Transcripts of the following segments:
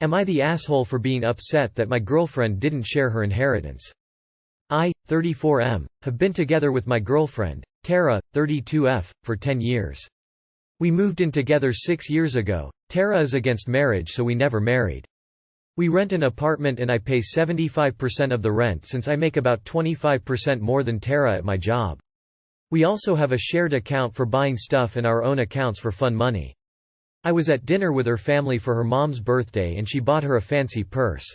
Am I the asshole for being upset that my girlfriend didn't share her inheritance? I, 34M, have been together with my girlfriend, Tara, 32F, for 10 years. We moved in together 6 years ago. Tara is against marriage, so we never married. We rent an apartment and I pay 75% of the rent since I make about 25% more than Tara at my job. We also have a shared account for buying stuff and our own accounts for fun money. I was at dinner with her family for her mom's birthday and she bought her a fancy purse.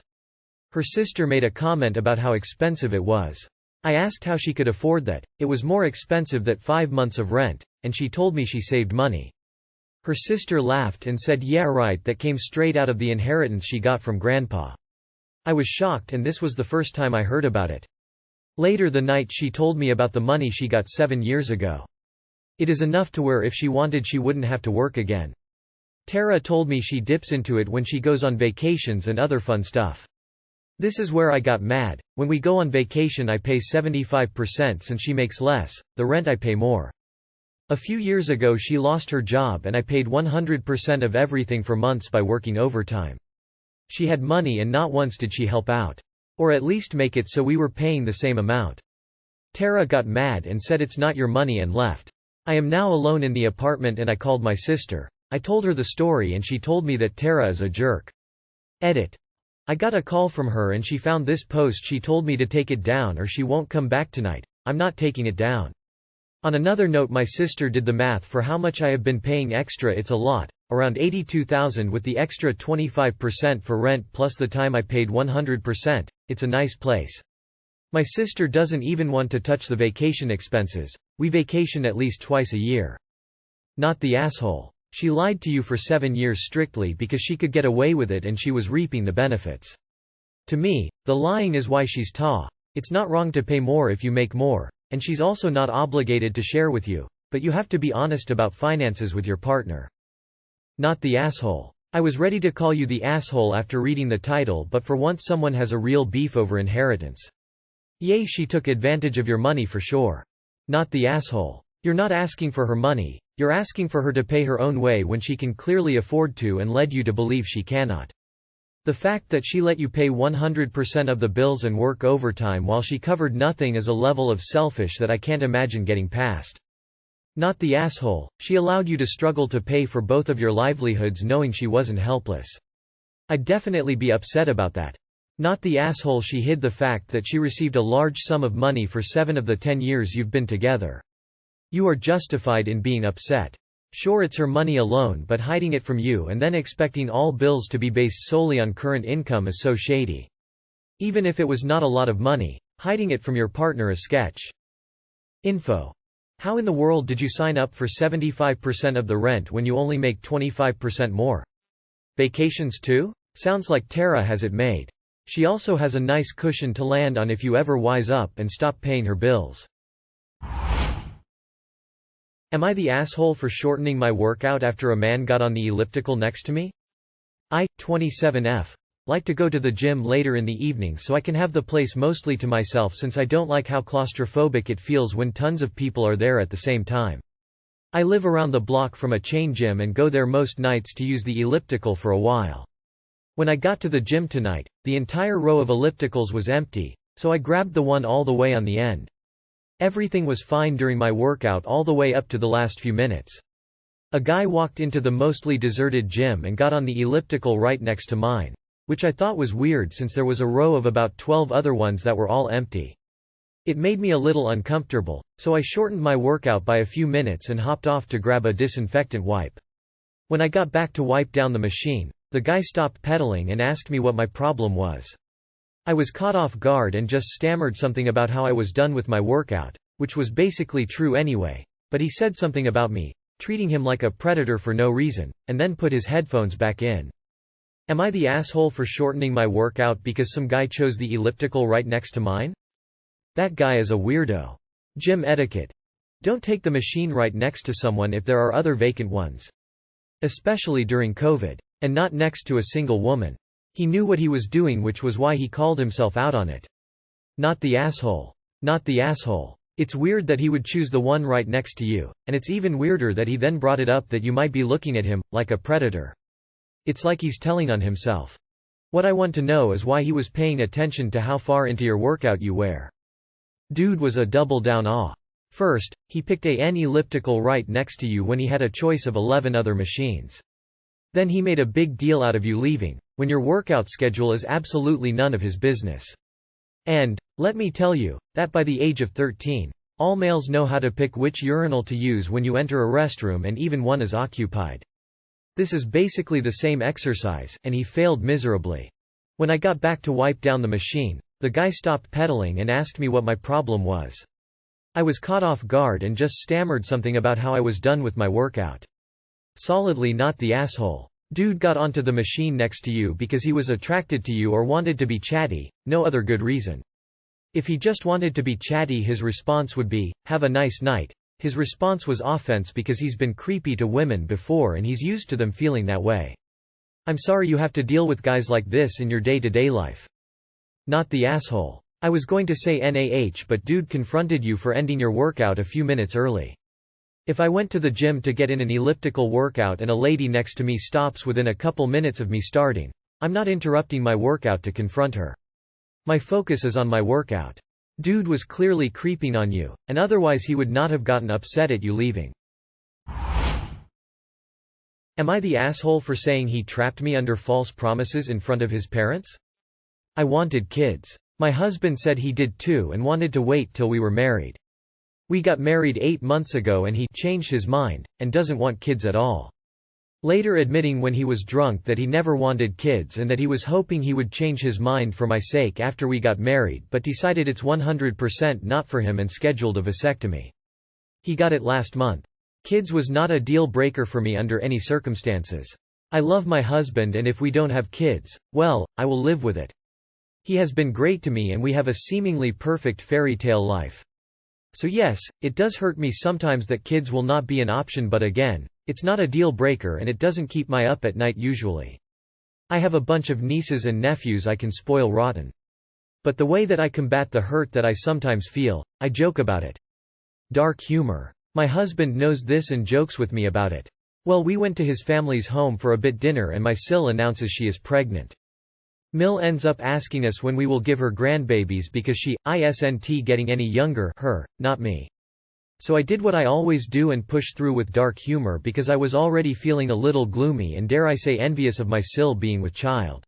Her sister made a comment about how expensive it was. I asked how she could afford that. It was more expensive than 5 months of rent, and she told me she saved money. Her sister laughed and said, "Yeah right, that came straight out of the inheritance she got from grandpa." I was shocked and this was the first time I heard about it. Later the night she told me about the money she got 7 years ago. It is enough to where if she wanted she wouldn't have to work again. Tara told me she dips into it when she goes on vacations and other fun stuff. This is where I got mad. When we go on vacation I pay 75% since she makes less, the rent I pay more. A few years ago she lost her job and I paid 100% of everything for months by working overtime. She had money and not once did she help out. Or at least make it so we were paying the same amount. Tara got mad and said it's not your money and left. I am now alone in the apartment and I called my sister. I told her the story and she told me that Tara is a jerk. Edit. I got a call from her and she found this post. She told me to take it down or she won't come back tonight. I'm not taking it down. On another note, my sister did the math for how much I have been paying extra. It's a lot, around $82,000 with the extra 25% for rent plus the time I paid 100%. It's a nice place. My sister doesn't even want to touch the vacation expenses. We vacation at least twice a year. Not the asshole. She lied to you for 7 years strictly because she could get away with it and she was reaping the benefits. To me, the lying is why she's ta. It's not wrong to pay more if you make more, and she's also not obligated to share with you, but you have to be honest about finances with your partner. Not the asshole. I was ready to call you the asshole after reading the title, but for once someone has a real beef over inheritance. Yay, she took advantage of your money for sure. Not the asshole. You're not asking for her money. You're asking for her to pay her own way when she can clearly afford to and led you to believe she cannot. The fact that she let you pay 100% of the bills and work overtime while she covered nothing is a level of selfish that I can't imagine getting past. Not the asshole. She allowed you to struggle to pay for both of your livelihoods knowing she wasn't helpless. I'd definitely be upset about that. Not the asshole. She hid the fact that she received a large sum of money for 7 of the 10 years you've been together. You are justified in being upset. Sure, it's her money alone, but hiding it from you and then expecting all bills to be based solely on current income is so shady. Even if it was not a lot of money, hiding it from your partner is sketch. Info. How in the world did you sign up for 75% of the rent when you only make 25% more? Vacations too? Sounds like Tara has it made. She also has a nice cushion to land on if you ever wise up and stop paying her bills. Am I the asshole for shortening my workout after a man got on the elliptical next to me? I, 27F, like to go to the gym later in the evening so I can have the place mostly to myself since I don't like how claustrophobic it feels when tons of people are there at the same time. I live around the block from a chain gym and go there most nights to use the elliptical for a while. When I got to the gym tonight, the entire row of ellipticals was empty, so I grabbed the one all the way on the end. Everything was fine during my workout all the way up to the last few minutes. A guy walked into the mostly deserted gym and got on the elliptical right next to mine, which I thought was weird since there was a row of about 12 other ones that were all empty. It made me a little uncomfortable, so I shortened my workout by a few minutes and hopped off to grab a disinfectant wipe. When I got back to wipe down the machine, the guy stopped pedaling and asked me what my problem was. I was caught off guard and just stammered something about how I was done with my workout, which was basically true anyway, but he said something about me treating him like a predator for no reason, and then put his headphones back in. Am I the asshole for shortening my workout because some guy chose the elliptical right next to mine? That guy is a weirdo. Gym etiquette. Don't take the machine right next to someone if there are other vacant ones. Especially during COVID. And not next to a single woman. He knew what he was doing, which was why he called himself out on it. Not the asshole. Not the asshole. It's weird that he would choose the one right next to you, and it's even weirder that he then brought it up that you might be looking at him like a predator. It's like he's telling on himself. What I want to know is why he was paying attention to how far into your workout you wear. Dude was a double down awe. First, he picked an elliptical right next to you when he had a choice of 11 other machines. Then he made a big deal out of you leaving, when your workout schedule is absolutely none of his business. And, let me tell you, that by the age of 13, all males know how to pick which urinal to use when you enter a restroom and even one is occupied. This is basically the same exercise, and he failed miserably. When I got back to wipe down the machine, the guy stopped pedaling and asked me what my problem was. I was caught off guard and just stammered something about how I was done with my workout. Solidly not the asshole. Dude got onto the machine next to you because he was attracted to you or wanted to be chatty, no other good reason. If he just wanted to be chatty, his response would be, "Have a nice night." His response was offense because he's been creepy to women before and he's used to them feeling that way. I'm sorry you have to deal with guys like this in your day-to-day life. Not the asshole. I was going to say NaH, but dude confronted you for ending your workout a few minutes early. If I went to the gym to get in an elliptical workout and a lady next to me stops within a couple minutes of me starting, I'm not interrupting my workout to confront her. My focus is on my workout. Dude was clearly creeping on you, and otherwise he would not have gotten upset at you leaving. Am I the asshole for saying he trapped me under false promises in front of his parents? I wanted kids. My husband said he did too and wanted to wait till we were married. We got married 8 months ago and he changed his mind, and doesn't want kids at all. Later admitting when he was drunk that he never wanted kids and that he was hoping he would change his mind for my sake after we got married, but decided it's 100% not for him and scheduled a vasectomy. He got it last month. Kids was not a deal breaker for me under any circumstances. I love my husband, and if we don't have kids, well, I will live with it. He has been great to me and we have a seemingly perfect fairy tale life. So yes, it does hurt me sometimes that kids will not be an option, but again, it's not a deal breaker and it doesn't keep my up at night usually. I have a bunch of nieces and nephews I can spoil rotten. But the way that I combat the hurt that I sometimes feel, I joke about it. Dark humor. My husband knows this and jokes with me about it. Well, we went to his family's home for a bit dinner and my sil announces she is pregnant. Mill ends up asking us when we will give her grandbabies because she isn't getting any younger, her, not me. So I did what I always do and pushed through with dark humor because I was already feeling a little gloomy and dare I say envious of my sil being with child.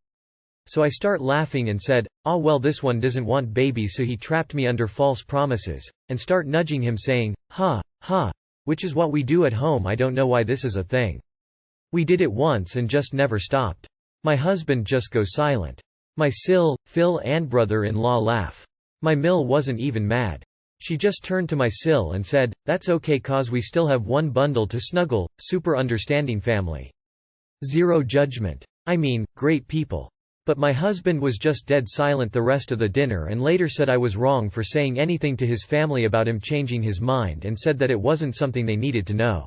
So I start laughing and said, "Ah well, this one doesn't want babies, so he trapped me under false promises," and start nudging him saying, "Ha, ha," which is what we do at home. I don't know why this is a thing. We did it once and just never stopped. My husband just goes silent. My sil, Phil and brother-in-law laugh. My mill wasn't even mad. She just turned to my sil and said, "That's okay cause we still have one bundle to snuggle." Super understanding family. Zero judgment. I mean, great people. But my husband was just dead silent the rest of the dinner and later said I was wrong for saying anything to his family about him changing his mind and said that it wasn't something they needed to know.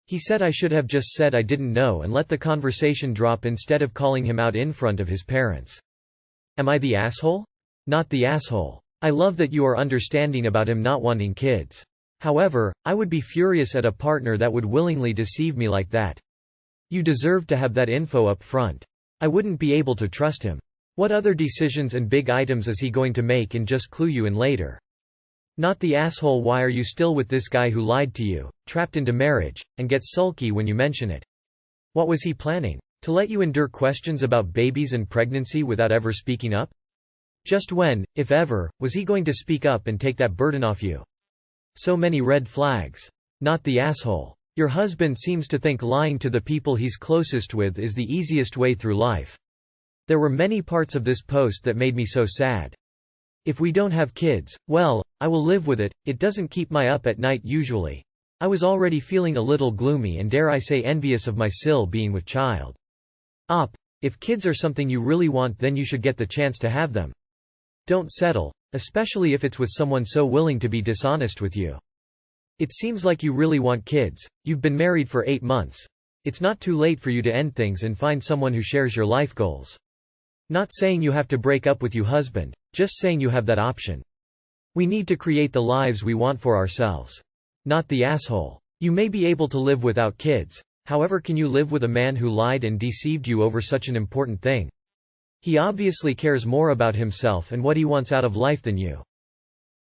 He said I should have just said I didn't know and let the conversation drop instead of calling him out in front of his parents. Am I the asshole? Not the asshole. I love that you are understanding about him not wanting kids. However, I would be furious at a partner that would willingly deceive me like that. You deserve to have that info up front. I wouldn't be able to trust him. What other decisions and big items is he going to make and just clue you in later? Not the asshole. Why are you still with this guy who lied to you, trapped into marriage, and gets sulky when you mention it? What was he planning? To let you endure questions about babies and pregnancy without ever speaking up? Just when, if ever, was he going to speak up and take that burden off you? So many red flags. Not the asshole. Your husband seems to think lying to the people he's closest with is the easiest way through life. There were many parts of this post that made me so sad. If we don't have kids, well, I will live with it, it doesn't keep my up at night usually. I was already feeling a little gloomy and dare I say envious of my sil being with child. If kids are something you really want, then you should get the chance to have them. Don't settle, especially if it's with someone so willing to be dishonest with you. It seems like you really want kids. You've been married for 8 months. It's not too late for you to end things and find someone who shares your life goals. Not saying you have to break up with your husband, just saying you have that option. We need to create the lives we want for ourselves. Not the asshole. You may be able to live without kids, however, can you live with a man who lied and deceived you over such an important thing? He obviously cares more about himself and what he wants out of life than you.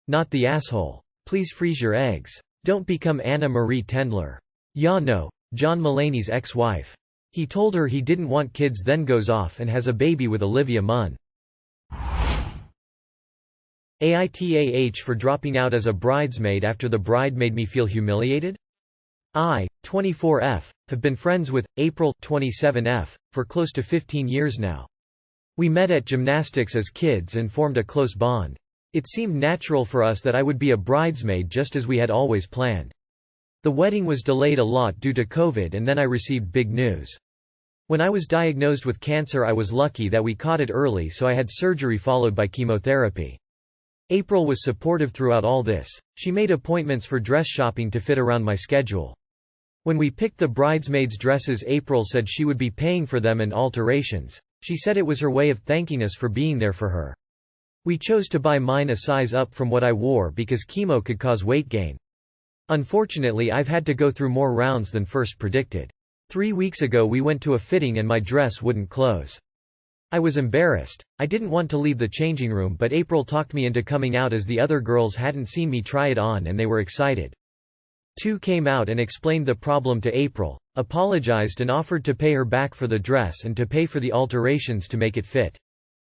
Not the asshole. Please freeze your eggs. Don't become Anna Marie Tendler. Ya no, John Mulaney's ex-wife. He told her he didn't want kids, then goes off and has a baby with Olivia Munn. AITA for dropping out as a bridesmaid after the bride made me feel humiliated? I, 24F, have been friends with April, 27F, for close to 15 years now. We met at gymnastics as kids and formed a close bond. It seemed natural for us that I would be a bridesmaid just as we had always planned. The wedding was delayed a lot due to COVID, and then I received big news. When I was diagnosed with cancer, I was lucky that we caught it early, so I had surgery followed by chemotherapy. April was supportive throughout all this. She made appointments for dress shopping to fit around my schedule. When we picked the bridesmaids' dresses, April said she would be paying for them and alterations. She said it was her way of thanking us for being there for her. We chose to buy mine a size up from what I wore because chemo could cause weight gain. Unfortunately, I've had to go through more rounds than first predicted. 3 weeks ago we went to a fitting and my dress wouldn't close. I was embarrassed. I didn't want to leave the changing room, but April talked me into coming out as the other girls hadn't seen me try it on and they were excited. 2 came out and explained the problem to April, apologized and offered to pay her back for the dress and to pay for the alterations to make it fit.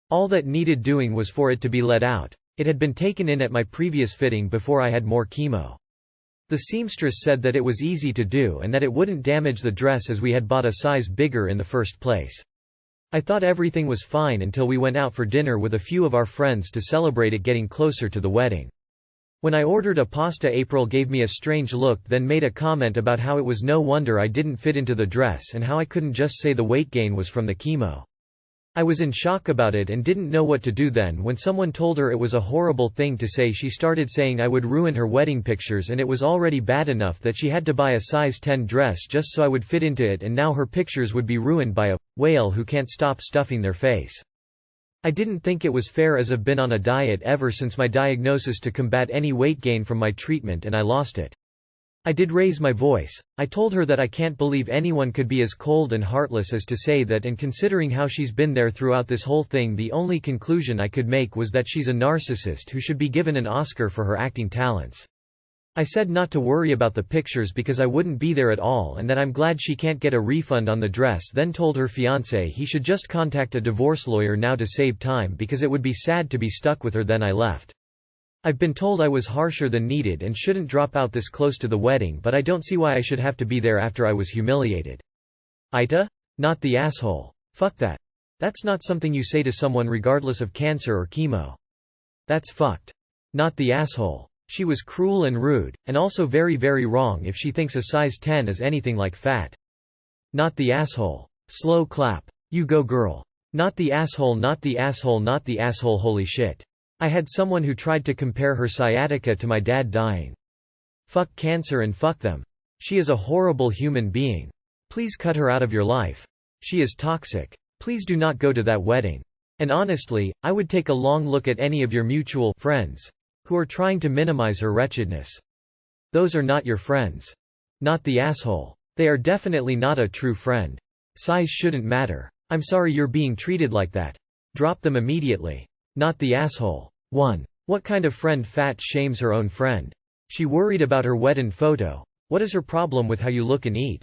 All that needed doing was for it to be let out. It had been taken in at my previous fitting before I had more chemo. The seamstress said that it was easy to do and that it wouldn't damage the dress as we had bought a size bigger in the first place. I thought everything was fine until we went out for dinner with a few of our friends to celebrate it getting closer to the wedding. When I ordered a pasta, April gave me a strange look, then made a comment about how it was no wonder I didn't fit into the dress and how I couldn't just say the weight gain was from the chemo. I was in shock about it and didn't know what to do. Then when someone told her it was a horrible thing to say, she started saying I would ruin her wedding pictures, and it was already bad enough that she had to buy a size 10 dress just so I would fit into it, and now her pictures would be ruined by a whale who can't stop stuffing their face. I didn't think it was fair, as I've been on a diet ever since my diagnosis to combat any weight gain from my treatment, and I lost it. I did raise my voice. I told her that I can't believe anyone could be as cold and heartless as to say that, and considering how she's been there throughout this whole thing, the only conclusion I could make was that she's a narcissist who should be given an Oscar for her acting talents. I said not to worry about the pictures because I wouldn't be there at all, and that I'm glad she can't get a refund on the dress, then told her fiancé he should just contact a divorce lawyer now to save time because it would be sad to be stuck with her. Then I left. I've been told I was harsher than needed and shouldn't drop out this close to the wedding, but I don't see why I should have to be there after I was humiliated. AITA? Not the asshole. Fuck that. That's not something you say to someone regardless of cancer or chemo. That's fucked. Not the asshole. She was cruel and rude, and also very, very wrong if she thinks a size 10 is anything like fat. Not the asshole. Slow clap. You go girl. Not the asshole, not the asshole, not the asshole. Holy shit. I had someone who tried to compare her sciatica to my dad dying. Fuck cancer and fuck them. She is a horrible human being. Please cut her out of your life. She is toxic. Please do not go to that wedding. And honestly, I would take a long look at any of your mutual friends who are trying to minimize her wretchedness. Those are not your friends. Not the asshole. They are definitely not a true friend. Size shouldn't matter. I'm sorry you're being treated like that. Drop them immediately. Not the asshole. 1. What kind of friend fat shames her own friend? She worried about her wedding photo. What is her problem with how you look and eat?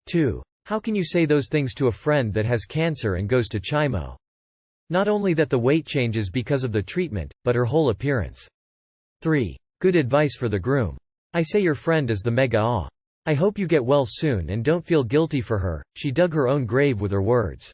2. How can you say those things to a friend that has cancer and goes to chemo? Not only that the weight changes because of the treatment, but her whole appearance. 3. Good advice for the groom. I say your friend is the mega awe. I hope you get well soon and don't feel guilty for her. She dug her own grave with her words.